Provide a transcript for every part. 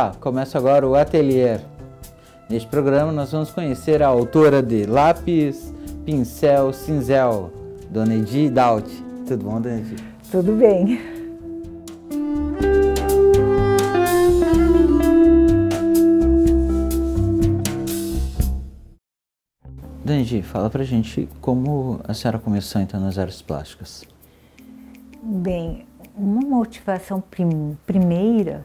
Olá, começa agora o Atelier. Neste programa nós vamos conhecer a autora de Lápis, Pincel, Cinzel, Dona Edi Daut. Tudo bom, Dona Edi? Tudo bem. Dona Edi, fala pra gente como a senhora começou então nas artes plásticas. Bem, uma motivação primeira,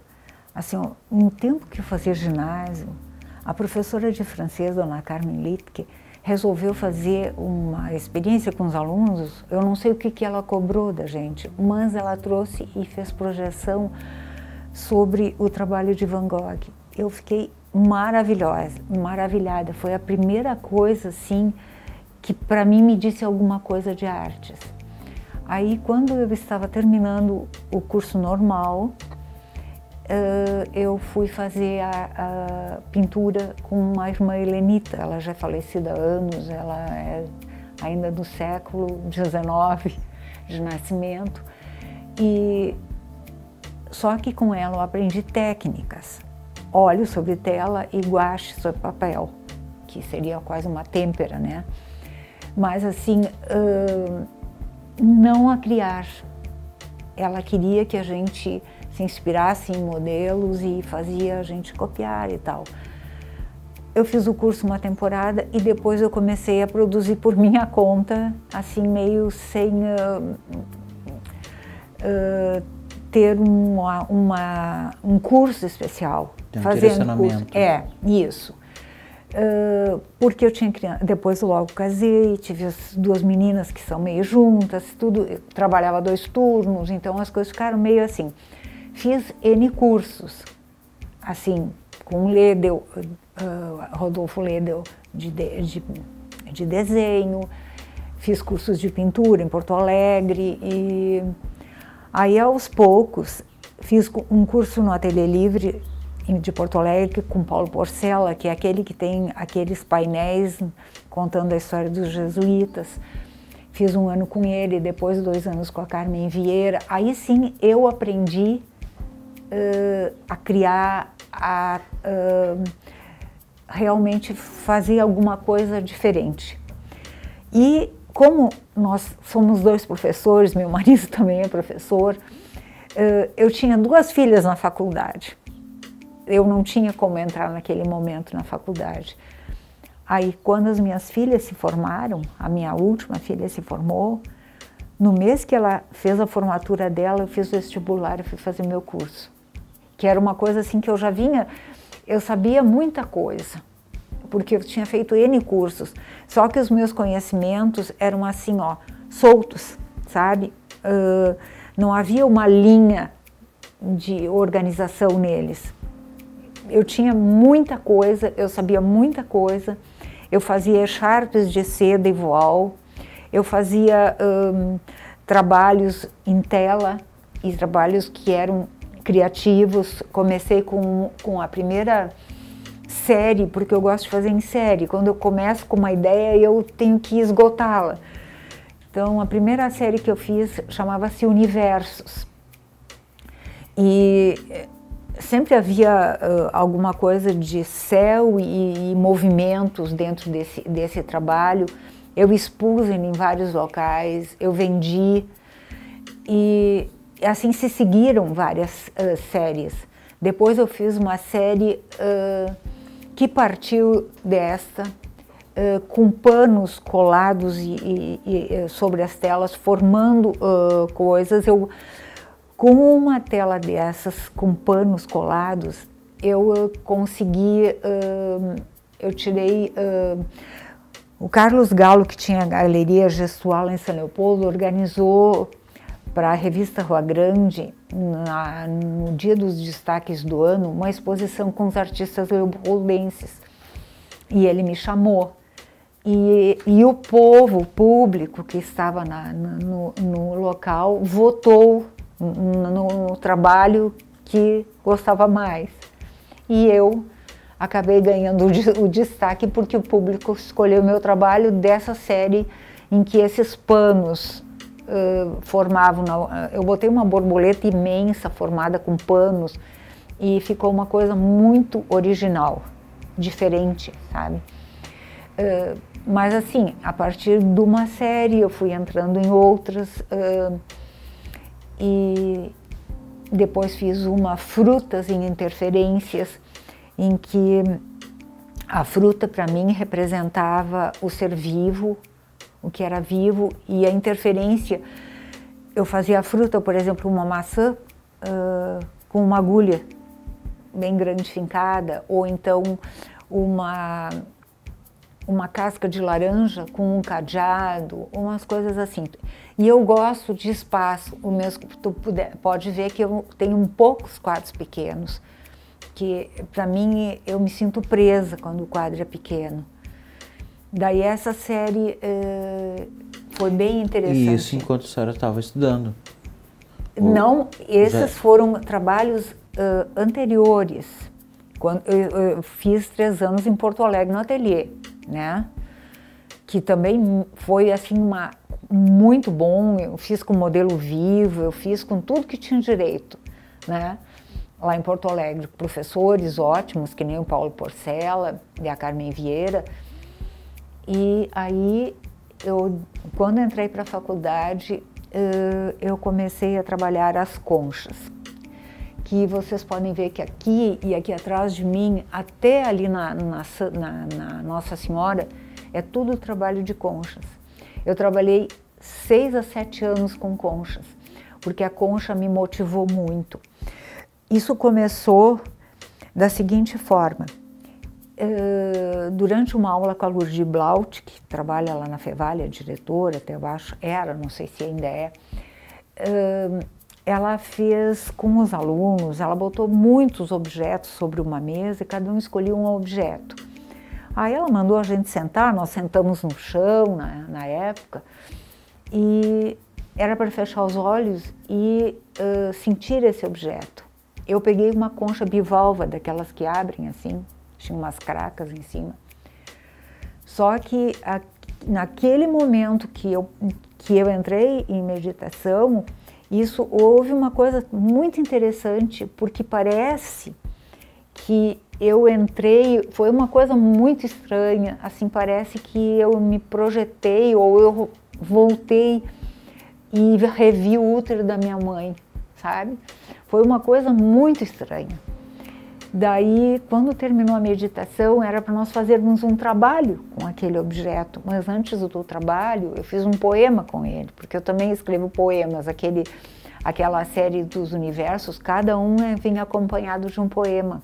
assim, no tempo que eu fazia ginásio, a professora de francês, Dona Carmen Littke, resolveu fazer uma experiência com os alunos. Eu não sei o que ela cobrou da gente, mas ela trouxe e fez projeção sobre o trabalho de Van Gogh. Eu fiquei maravilhada. Foi a primeira coisa, assim, que para mim me disse alguma coisa de artes. Aí, quando eu estava terminando o curso normal, eu fui fazer a pintura com uma irmã Helenita. Ela já é falecida há anos, ela é ainda do século XIX de nascimento. Só que com ela eu aprendi técnicas. Óleo sobre tela e guache sobre papel, que seria quase uma têmpera, né? Mas assim, não a criar. Ela queria que a gente se inspirasse em modelos e fazia a gente copiar e tal. Eu fiz o curso uma temporada e depois eu comecei a produzir por minha conta, assim meio sem ter um curso especial. Fazendo curso. Isso. Porque eu tinha criança, depois logo casei, tive as duas meninas que são meio juntas, tudo, eu trabalhava 2 turnos, então as coisas ficaram meio assim. Fiz N cursos, assim, com Ledel, Rodolfo Ledel, de desenho, fiz cursos de pintura em Porto Alegre e aí aos poucos fiz um curso no Ateliê Livre de Porto Alegre com Paulo Porcela, que é aquele que tem aqueles painéis contando a história dos jesuítas. Fiz 1 ano com ele, depois 2 anos com a Carmen Vieira. Aí sim eu aprendi a criar, realmente fazer alguma coisa diferente. E como nós somos 2 professores, meu marido também é professor, eu tinha 2 filhas na faculdade. Eu não tinha como entrar naquele momento na faculdade. Aí, quando as minhas filhas se formaram, a minha última filha se formou, no mês que ela fez a formatura dela, eu fiz o vestibular e fui fazer meu curso. Que era uma coisa assim que eu já vinha, eu sabia muita coisa, porque eu tinha feito N cursos, só que os meus conhecimentos eram assim, ó, soltos, sabe? Não havia uma linha de organização neles. Eu tinha muita coisa, eu sabia muita coisa, eu fazia echarpes de seda e voal, eu fazia trabalhos em tela e trabalhos que eram criativos. Comecei com a primeira série, porque eu gosto de fazer em série. Quando eu começo com uma ideia, eu tenho que esgotá-la. Então, a primeira série que eu fiz chamava-se Universos. E sempre havia alguma coisa de céu e movimentos dentro desse trabalho. Eu expus em vários locais, eu vendi e assim se seguiram várias séries. Depois eu fiz uma série que partiu desta, com panos colados sobre as telas, formando coisas. Com uma tela dessas, com panos colados, eu consegui, eu tirei, o Carlos Galo, que tinha a Galeria Gestual em São Leopoldo, organizou para a revista Rua Grande, no dia dos destaques do ano, uma exposição com os artistas leopoldenses. E ele me chamou. E o povo, o público que estava no local, votou no trabalho que gostava mais. E eu acabei ganhando o destaque porque o público escolheu o meu trabalho dessa série em que esses panos formavam. Eu botei uma borboleta imensa formada com panos e ficou uma coisa muito original, diferente, sabe? Mas assim, a partir de uma série eu fui entrando em outras e depois fiz uma Frutas em Interferências, em que a fruta para mim representava o ser vivo, o que era vivo, e a interferência, eu fazia a fruta, por exemplo, uma maçã com uma agulha bem grande fincada, ou então uma casca de laranja com um cadeado, umas coisas assim. E eu gosto de espaço, tu pode ver que eu tenho poucos quadros pequenos, que para mim eu me sinto presa quando o quadro é pequeno. Daí essa série foi bem interessante. E isso enquanto a senhora estava estudando? Não, esses foram trabalhos anteriores. Quando eu fiz 3 anos em Porto Alegre no ateliê, né? Que também foi assim muito bom. Eu fiz com modelo vivo, eu fiz com tudo que tinha direito, né? Lá em Porto Alegre, professores ótimos, que nem o Paulo Porcela e a Carmen Vieira. E aí, quando entrei para a faculdade, eu comecei a trabalhar as conchas, que vocês podem ver que aqui e aqui atrás de mim, até ali na Nossa Senhora, é tudo trabalho de conchas. Eu trabalhei 6 a 7 anos com conchas, porque a concha me motivou muito. Isso começou da seguinte forma. Durante uma aula com a Lourdes Blaut, que trabalha lá na Fevalha, diretora, até eu acho, não sei se ainda é, ela fez com os alunos, ela botou muitos objetos sobre uma mesa e cada um escolhia um objeto. Aí ela mandou a gente sentar, nós sentamos no chão na época, e era para fechar os olhos e sentir esse objeto. Eu peguei uma concha bivalva, daquelas que abrem assim, tinha umas cracas em cima. Só que naquele momento que eu entrei em meditação, houve uma coisa muito interessante, porque parece que eu entrei, foi uma coisa muito estranha, assim, parece que eu me projetei ou eu voltei e revi o útero da minha mãe, sabe? Foi uma coisa muito estranha. Daí, quando terminou a meditação, era para nós fazermos um trabalho com aquele objeto, mas antes do trabalho, eu fiz um poema com ele, porque eu também escrevo poemas, aquela série dos universos, cada um vem acompanhado de um poema,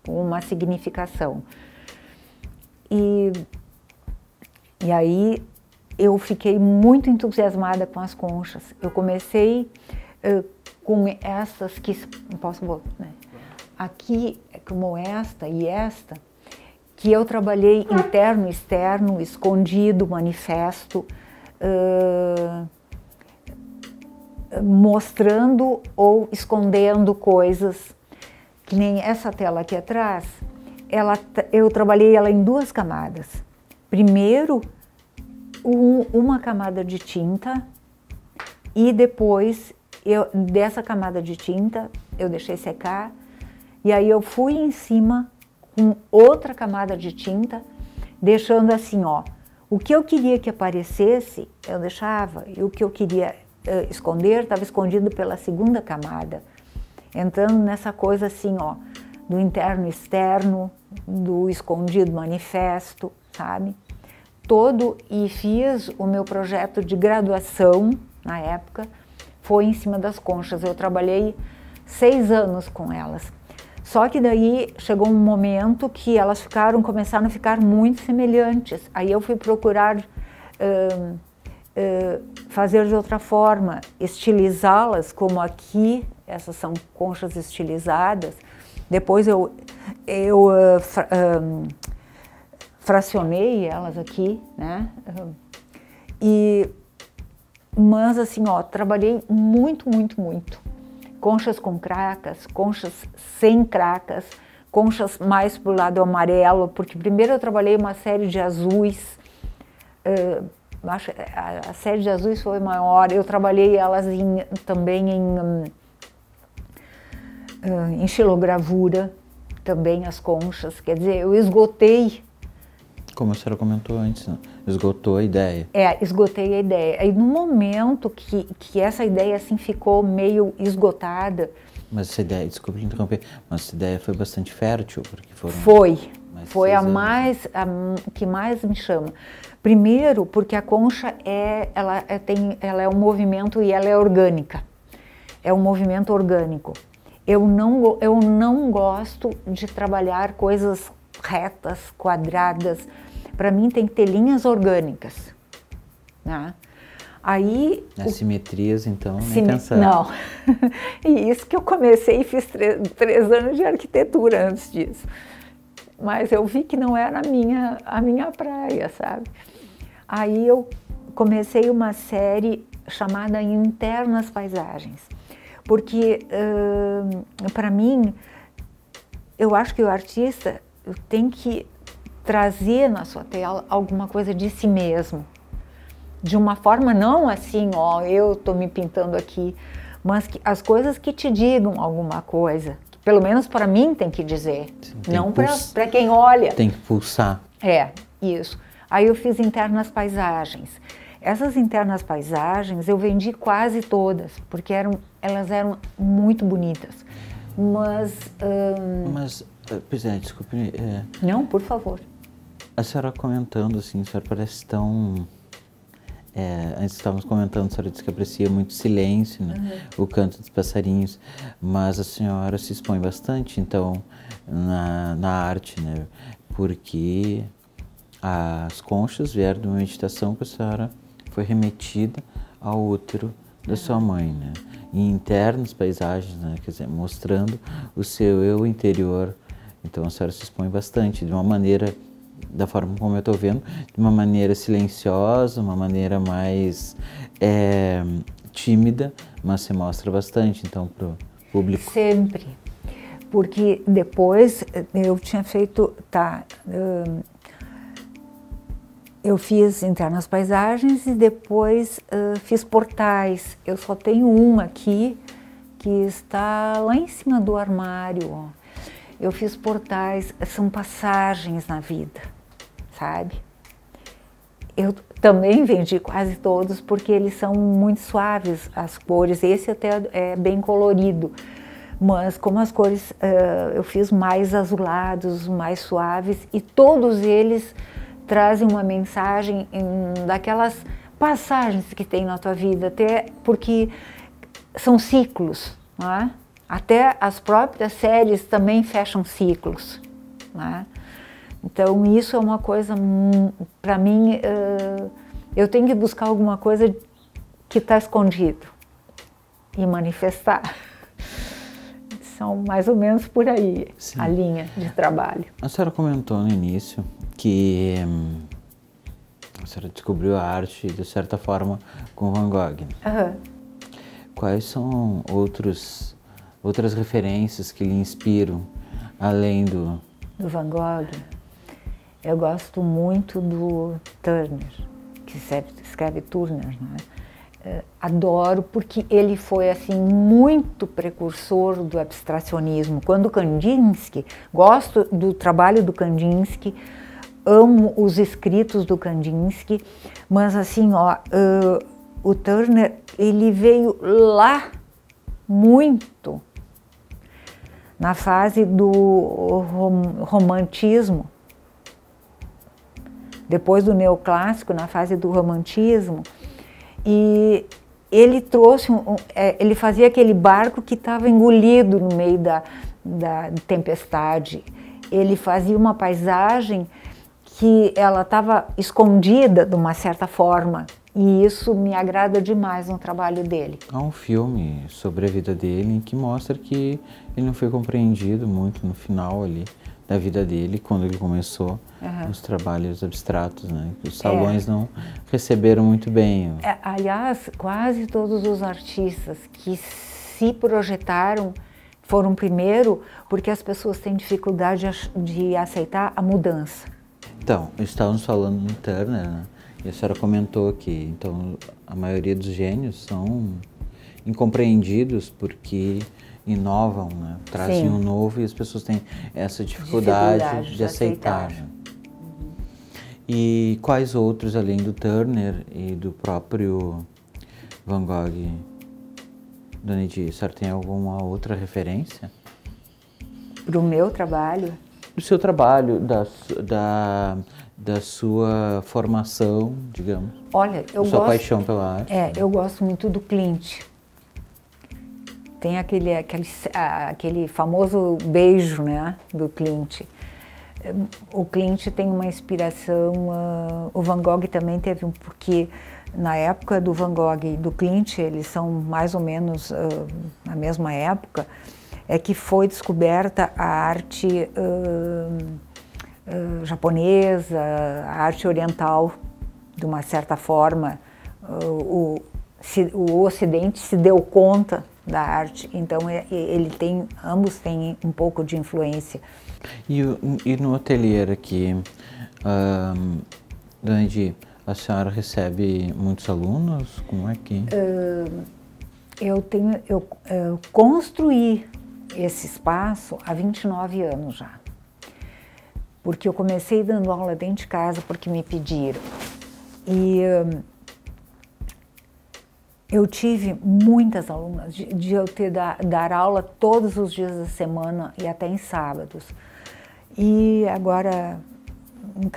com uma significação. E aí, eu fiquei muito entusiasmada com as conchas. Eu comecei com essas que, posso botar, né? Aqui, como esta e esta, que eu trabalhei interno, externo, escondido, manifesto, mostrando ou escondendo coisas, que nem essa tela aqui atrás, eu trabalhei ela em 2 camadas. Primeiro, uma camada de tinta e depois, dessa camada de tinta, eu deixei secar. E aí eu fui em cima com outra camada de tinta, deixando assim, ó, o que eu queria que aparecesse, eu deixava, e o que eu queria esconder, estava escondido pela segunda camada, entrando nessa coisa assim, ó, do interno externo, do escondido manifesto, sabe? E fiz o meu projeto de graduação, na época, foi em cima das conchas. Eu trabalhei 6 anos com elas. Só que daí chegou um momento que elas começaram a ficar muito semelhantes. Aí eu fui procurar fazer de outra forma, estilizá-las, como aqui, essas são conchas estilizadas. Depois eu fracionei elas aqui, né? Mas assim, ó, trabalhei muito, muito, muito. Conchas com cracas, conchas sem cracas, conchas mais pro lado amarelo, porque primeiro eu trabalhei uma série de azuis, a série de azuis foi maior, eu trabalhei elas também em em xilogravura, também as conchas. Quer dizer, eu esgotei. Como a senhora comentou antes, né? Esgotou a ideia. Esgotei a ideia. Aí no momento que essa ideia assim ficou meio esgotada. Mas essa ideia, desculpe interromper, mas essa ideia foi bastante fértil, porque foram... Foi a que mais me chama. Primeiro, porque a concha ela é um movimento e ela é orgânica. É um movimento orgânico. Eu não gosto de trabalhar coisas retas, quadradas. Para mim tem que ter linhas orgânicas, né? Aí... Assimetrias, então, nem pensar. Não. E isso que eu comecei e fiz 3 anos de arquitetura antes disso. Mas eu vi que não era a minha praia, sabe? Aí eu comecei uma série chamada Internas Paisagens. Porque, para mim, eu acho que o artista tem que trazer na sua tela alguma coisa de si mesmo. De uma forma não assim, ó, eu estou me pintando aqui, mas as coisas que te digam alguma coisa, que pelo menos para mim tem que dizer, sim, não para quem olha. Tem que pulsar. Isso. Aí eu fiz Internas Paisagens. Essas Internas Paisagens eu vendi quase todas, porque elas eram muito bonitas. Mas, presidente, desculpe. Não, por favor. A senhora comentando assim, a senhora parece tão... antes estávamos comentando, a senhora disse que aprecia muito o silêncio, né? O canto dos passarinhos, mas a senhora se expõe bastante, então, na arte, né? Porque as conchas vieram de uma meditação que a senhora foi remetida ao útero da sua mãe, né? Em Internas Paisagens, né? Quer dizer, mostrando o seu eu interior. Então a senhora se expõe bastante, de uma maneira, da forma como eu estou vendo, de uma maneira silenciosa, uma maneira mais tímida, mas se mostra bastante, então, para o público. Sempre, porque depois eu tinha feito, eu fiz Internas Paisagens e depois fiz portais. Eu só tenho um aqui, que está lá em cima do armário, ó. Eu fiz portais, são passagens na vida, sabe? Eu também vendi quase todos porque eles são muito suaves, as cores. Esse até é bem colorido, mas como as cores eu fiz mais azulados, mais suaves, e todos eles trazem uma mensagem daquelas passagens que tem na tua vida, até porque são ciclos, não é? Até as próprias séries também fecham ciclos, né? Então isso é uma coisa, para mim, eu tenho que buscar alguma coisa que está escondido e manifestar. São mais ou menos por aí. Sim. A linha de trabalho. A senhora comentou no início que a senhora descobriu a arte, de certa forma, com Van Gogh. Quais são outras referências que lhe inspiram, além do Van Gogh? Eu gosto muito do Turner, que escreve Turner, né? Adoro porque ele foi assim muito precursor do abstracionismo. Quando Kandinsky, gosto do trabalho do Kandinsky, amo os escritos do Kandinsky, mas assim, ó, o Turner, ele veio lá muito na fase do romantismo, depois do neoclássico, na fase do romantismo, e ele trouxe, ele fazia aquele barco que estava engolido no meio da tempestade. Ele fazia uma paisagem que ela estava escondida de uma certa forma, e isso me agrada demais no trabalho dele. Há um filme sobre a vida dele em que mostra que ele não foi compreendido muito no final ali da vida dele, quando ele começou os trabalhos abstratos, né? Os salões não receberam muito bem. Aliás, quase todos os artistas que se projetaram foram primeiro porque as pessoas têm dificuldade de aceitar a mudança. Então, estávamos falando no Turner, né? E a senhora comentou que então, a maioria dos gênios são incompreendidos porque inovam, né? Trazem Sim. um novo e as pessoas têm essa dificuldade de aceitar. Né? E quais outros, além do Turner e do próprio Van Gogh, Dona Edir, a senhora tem alguma outra referência? Para o meu trabalho? Do seu trabalho, da sua formação, digamos. Olha, eu sua gosto, paixão pela arte. Eu gosto muito do Klimt. Tem aquele famoso beijo, né, do Klimt. O Klimt tem uma inspiração, o Van Gogh também teve porque na época do Van Gogh e do Klimt, eles são mais ou menos na mesma época, é que foi descoberta a arte japonesa, a arte oriental, de uma certa forma. O Ocidente se deu conta da arte, então ambos têm um pouco de influência. E no ateliê aqui, Dona Edir, a senhora recebe muitos alunos? Como é que... Eu construí esse espaço há 29 anos já. Porque eu comecei dando aula dentro de casa porque me pediram. E eu tive muitas alunas, de eu dar aula todos os dias da semana e até em sábados. E agora, em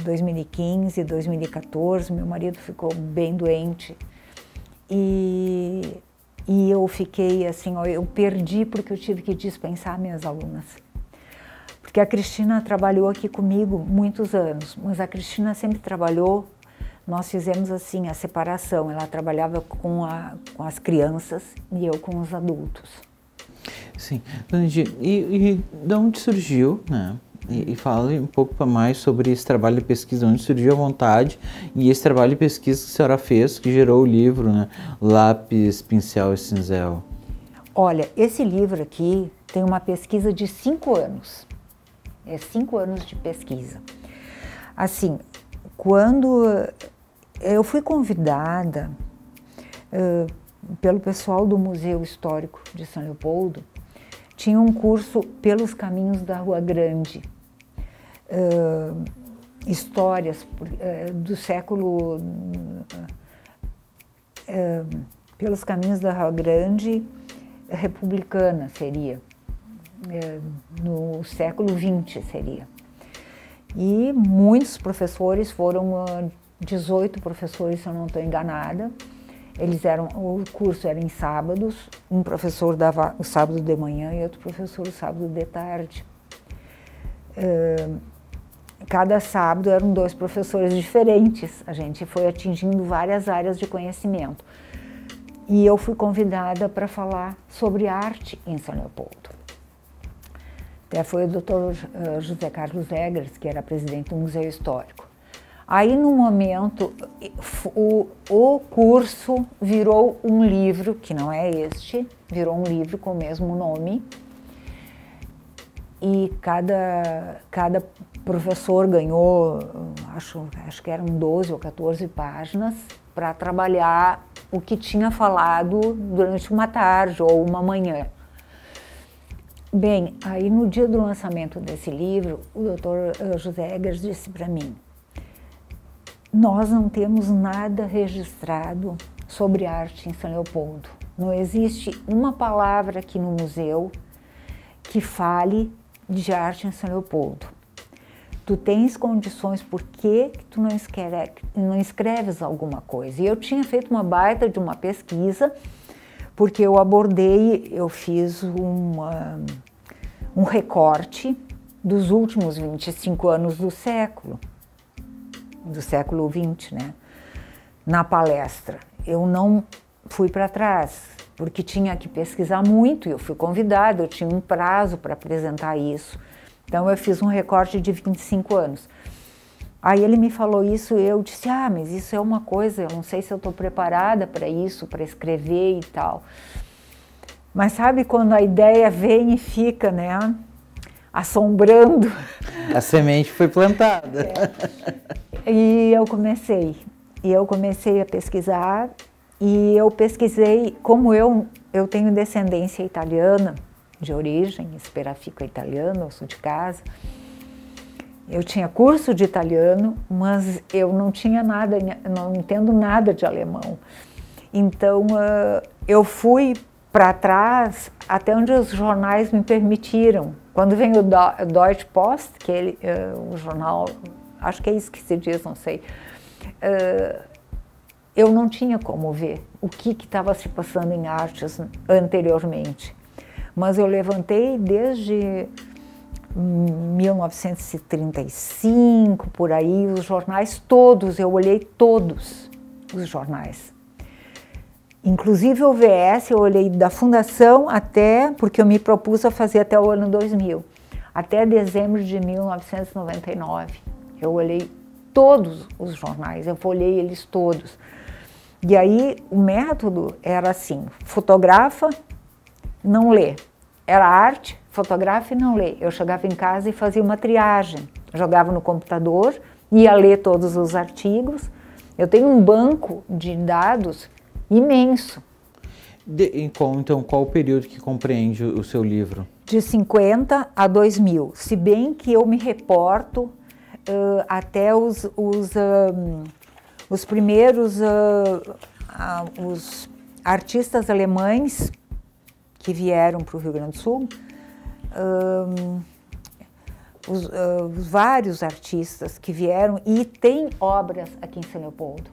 2015, 2014, meu marido ficou bem doente. E eu fiquei assim, eu perdi porque eu tive que dispensar minhas alunas. Porque a Cristina trabalhou aqui comigo muitos anos, mas a Cristina sempre trabalhou, nós fizemos assim a separação, ela trabalhava com as crianças e eu com os adultos. Sim, Dona Edir, e de onde surgiu, né? E fale um pouco mais sobre esse trabalho de pesquisa, onde surgiu a vontade e esse trabalho de pesquisa que a senhora fez, que gerou o livro, né? Lápis, Pincel e Cinzel. Olha, esse livro aqui tem uma pesquisa de 5 anos. É 5 anos de pesquisa. Assim, quando eu fui convidada pelo pessoal do Museu Histórico de São Leopoldo, tinha um curso pelos caminhos da Rua Grande, histórias do século, pelos caminhos da Rua Grande republicana seria, no século XX seria. E muitos professores foram, 18 professores, se eu não estou enganada. O curso era em sábados, um professor dava o sábado de manhã e outro professor o sábado de tarde. Cada sábado eram 2 professores diferentes, a gente foi atingindo várias áreas de conhecimento. E eu fui convidada para falar sobre arte em São Leopoldo. Até foi o Dr. José Carlos Egras, que era presidente do Museu Histórico. Aí, no momento, o curso virou um livro, que não é este, virou um livro com o mesmo nome. E cada professor ganhou, acho que eram 12 ou 14 páginas, para trabalhar o que tinha falado durante uma tarde ou uma manhã. Bem, aí no dia do lançamento desse livro, o Dr. José Egers disse para mim: nós não temos nada registrado sobre arte em São Leopoldo. Não existe uma palavra aqui no museu que fale de arte em São Leopoldo. Tu tens condições, por que tu não escreves alguma coisa? E eu tinha feito uma baita de uma pesquisa, porque eu fiz um recorte dos últimos 25 anos do século XX, né? Na palestra. Eu não fui para trás, porque tinha que pesquisar muito, eu fui convidada, eu tinha um prazo para apresentar isso. Então eu fiz um recorte de 25 anos. Aí ele me falou isso e eu disse: mas isso é uma coisa, eu não sei se eu estou preparada para isso, para escrever e tal. Mas sabe quando a ideia vem e fica, né, assombrando? A semente foi plantada. E eu comecei a pesquisar E eu pesquisei, como eu tenho descendência italiana, de origem, esperafico italiano, eu sou de casa. Eu tinha curso de italiano, mas eu não tinha nada, não entendo nada de alemão. Então, eu fui para trás até onde os jornais me permitiram. Quando vem o Deutsche Post, que o jornal, acho que é isso que se diz, não sei, eu não tinha como ver o que estava se passando em artes anteriormente. Mas eu levantei desde 1935, por aí, os jornais todos, eu olhei todos os jornais. Inclusive o VS, eu olhei da fundação até, porque eu me propus a fazer até o ano 2000, até dezembro de 1999. Eu olhei todos os jornais, eu folhei eles todos. E aí o método era assim, fotografa, não lê. Era arte, fotografa e não lê. Eu chegava em casa e fazia uma triagem. Jogava no computador, ia ler todos os artigos. Eu tenho um banco de dados imenso. Então, qual o período que compreende o seu livro? De 50 a 2000. Se bem que eu me reporto até os primeiros os artistas alemães que vieram para o Rio Grande do Sul, os vários artistas que vieram, e tem obras aqui em São Leopoldo.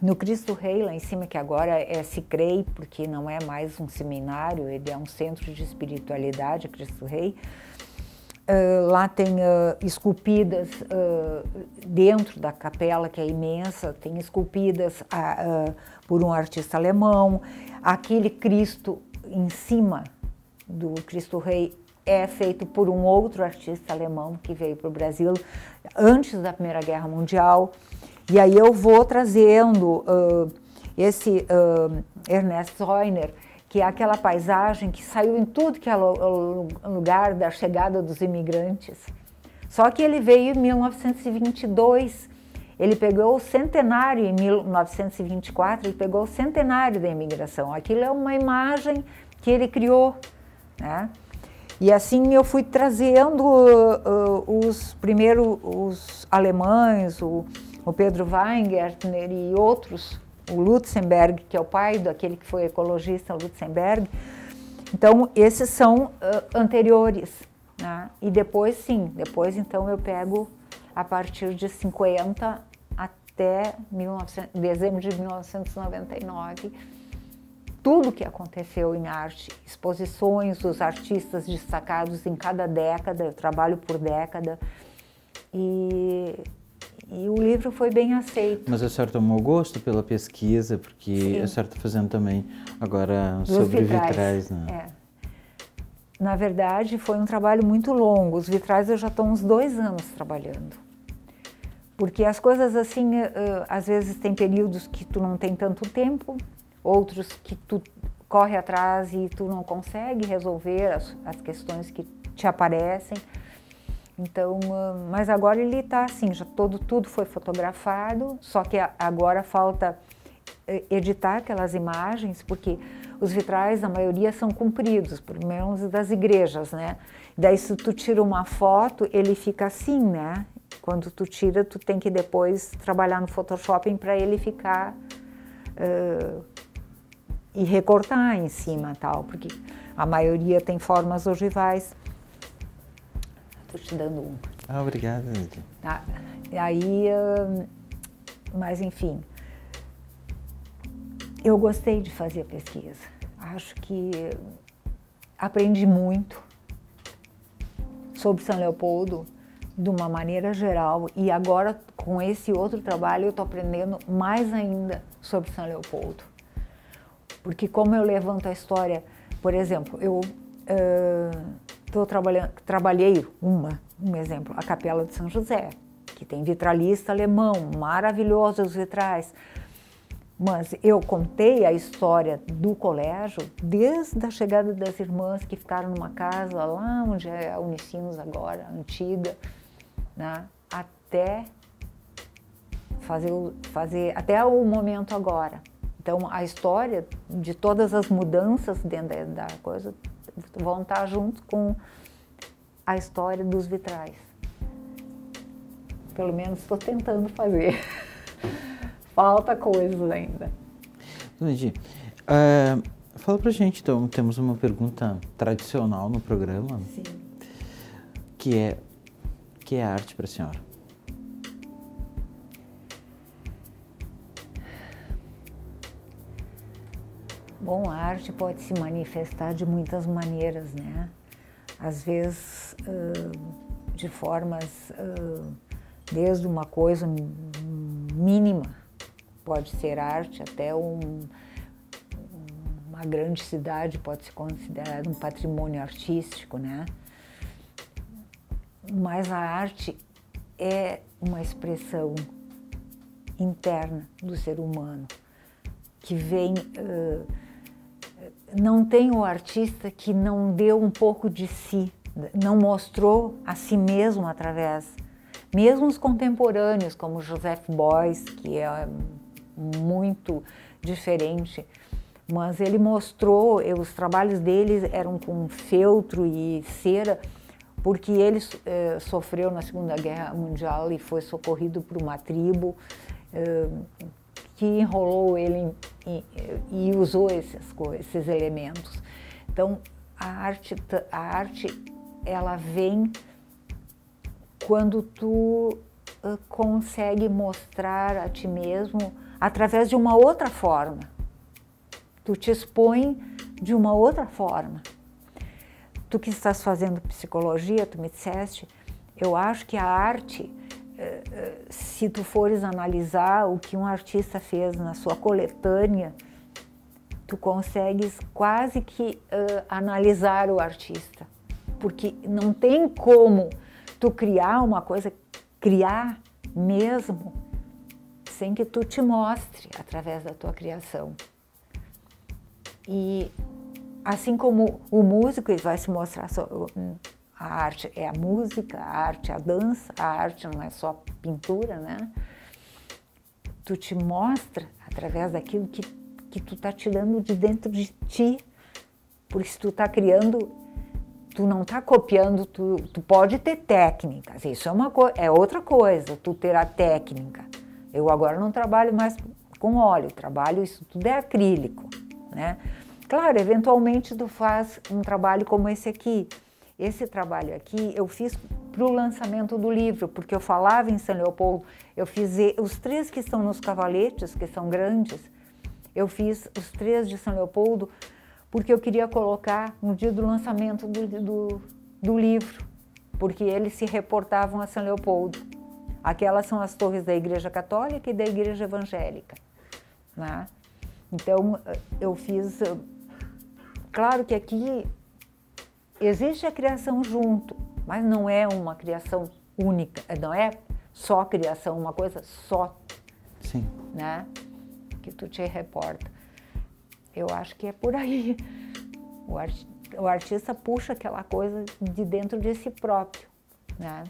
No Cristo Rei, lá em cima, que agora é Sicrei, porque não é mais um seminário, ele é um centro de espiritualidade, Cristo Rei. Lá tem esculpidas dentro da capela, que é imensa, tem esculpidas por um artista alemão. Aquele Cristo em cima do Cristo Rei é feito por um outro artista alemão que veio para o Brasil antes da Primeira Guerra Mundial. E aí eu vou trazendo esse Ernest Zeuner, que é aquela paisagem que saiu em tudo que é lugar da chegada dos imigrantes. Só que ele veio em 1922, ele pegou o centenário em 1924, ele pegou o centenário da imigração. Aquilo é uma imagem que ele criou, né? E assim eu fui trazendo os alemães, o Pedro Weingärtner e outros, o Lutzenberg, que é o pai daquele que foi ecologista, Lutzenberg. Então, esses são anteriores, né? E depois, sim, depois então eu pego a partir de 50 até dezembro de 1999, tudo que aconteceu em arte, exposições dos artistas destacados em cada década, eu trabalho por década, e o livro foi bem aceito. Mas a senhora tomou gosto pela pesquisa, porque sim, a senhora está fazendo também agora sobre vitrais, né? É. Na verdade, foi um trabalho muito longo. Os vitrais eu já estou uns 2 anos trabalhando. Porque as coisas assim, às vezes tem períodos que tu não tem tanto tempo, outros que tu corre atrás e tu não consegue resolver as questões que te aparecem. Então, mas agora ele está assim, já tudo foi fotografado, só que agora falta editar aquelas imagens, porque os vitrais, a maioria, são compridos, pelo menos das igrejas, né? Daí, se tu tira uma foto, ele fica assim, né? Quando tu tira, tu tem que depois trabalhar no Photoshop para ele ficar e recortar em cima, tal, porque a maioria tem formas ogivais. Estou te dando um. Ah, obrigada. Tá. E aí, mas enfim, eu gostei de fazer a pesquisa. Acho que aprendi muito sobre São Leopoldo de uma maneira geral, e agora com esse outro trabalho eu estou aprendendo mais ainda sobre São Leopoldo. Porque como eu levanto a história, por exemplo, eu trabalhei um exemplo, a Capela de São José, que tem vitralista alemão, maravilhosos os vitrais. Mas eu contei a história do colégio desde a chegada das irmãs que ficaram numa casa lá onde é a Unicinos agora, antiga, né, até fazer até o momento agora. Então, a história de todas as mudanças dentro da coisa vão estar junto com a história dos vitrais. Pelo menos estou tentando fazer. Falta coisas ainda. Dona Edi, fala pra gente, então, temos uma pergunta tradicional no programa. Sim. Que é arte para a senhora? Bom, a arte pode se manifestar de muitas maneiras, né? Às vezes, de formas, desde uma coisa mínima, pode ser arte, até uma grande cidade pode ser considerada um patrimônio artístico, né? Mas a arte é uma expressão interna do ser humano, que vem... não tem o artista que não deu um pouco de si, não mostrou a si mesmo através... Mesmo os contemporâneos, como Joseph Beuys, que é muito diferente, mas ele mostrou, os trabalhos dele eram com feltro e cera, porque ele sofreu na Segunda Guerra Mundial e foi socorrido por uma tribo que enrolou ele e usou esses elementos. Então, a arte ela vem quando tu consegue mostrar a ti mesmo através de uma outra forma. Tu te expõe de uma outra forma. Tu que estás fazendo psicologia, tu me disseste, eu acho que a arte, se tu fores analisar o que um artista fez na sua coletânea, tu consegues quase que analisar o artista, porque não tem como tu criar uma coisa, criar mesmo, sem que tu te mostre através da tua criação. E assim como o músico ele vai se mostrar, a arte é a música, a arte é a dança, a arte não é só pintura, né? Tu te mostra através daquilo que tu tá tirando de dentro de ti, porque se tu tá criando, tu não tá copiando, tu pode ter técnicas, isso é outra coisa, tu ter a técnica. Eu agora não trabalho mais com óleo, isso tudo é acrílico, né? Claro, eventualmente tu faz um trabalho como esse aqui. Esse trabalho aqui eu fiz para o lançamento do livro, porque eu falava em São Leopoldo, eu fiz os 3 que estão nos cavaletes, que são grandes, eu fiz os 3 de São Leopoldo, porque eu queria colocar no dia do lançamento do livro, porque eles se reportavam a São Leopoldo. Aquelas são as torres da Igreja Católica e da Igreja Evangélica, né? Então, eu fiz... Claro que aqui existe a criação junto, mas não é uma criação única, não é só criação, uma coisa só. Sim. Né? Que tu te reporta. Eu acho que é por aí. O artista puxa aquela coisa de dentro de si próprio, né?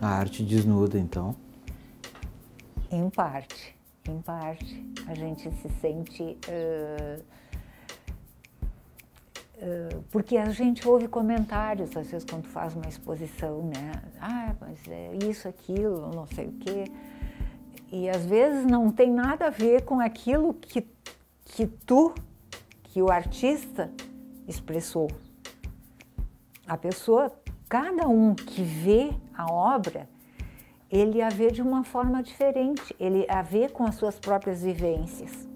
A arte desnuda, então? Em parte. A gente se sente... porque a gente ouve comentários, às vezes, quando faz uma exposição, né? Ah, mas é isso, aquilo, não sei o quê. E, às vezes, não tem nada a ver com aquilo que o artista expressou. A pessoa, cada um que vê a obra, ele a vê de uma forma diferente, ele a vê com as suas próprias vivências.